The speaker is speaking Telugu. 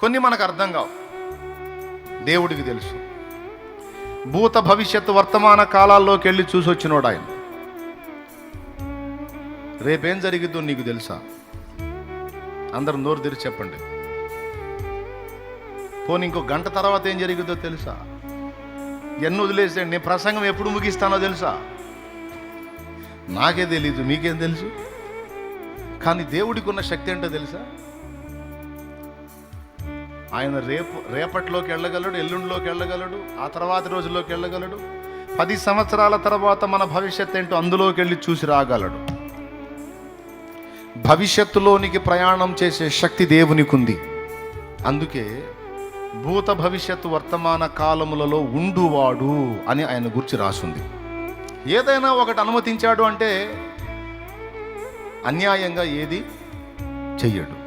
కొన్ని మనకు అర్థం కావు, దేవుడికి తెలుసు. భూత భవిష్యత్తు వర్తమాన కాలాల్లోకి వెళ్ళి చూసి వచ్చినోడు ఆయన. రేపేం జరిగిద్దో నీకు తెలుసా? అందరు నోరు తెరిచి చెప్పండి. పోనీ ఇంకో గంట తర్వాత ఏం జరిగిద్దో తెలుసా? ఎన్ని వదిలేసేయండి, నేను ప్రసంగం ఎప్పుడు ముగిస్తానో తెలుసా? నాకే తెలీదు, మీకేం తెలుసు? కానీ దేవుడికి ఉన్న శక్తి ఏంటో తెలుసా? ఆయన రేపటిలోకి వెళ్ళగలడు, ఎల్లుండిలోకి వెళ్ళగలడు, ఆ తర్వాత రోజుల్లోకి వెళ్ళగలడు. 10 సంవత్సరాల తర్వాత మన భవిష్యత్తు ఏంటో అందులోకి వెళ్ళి చూసి రాగలడు. భవిష్యత్తులోనికి ప్రయాణం చేసే శక్తి దేవునికి ఉంది. అందుకే భూత భవిష్యత్తు వర్తమాన కాలములలో ఉండువాడు అని ఆయన గురించి రాసుంది. ఏదైనా ఒకటి అనుమతించాడు అంటే అన్యాయంగా ఏది చెయ్యడు.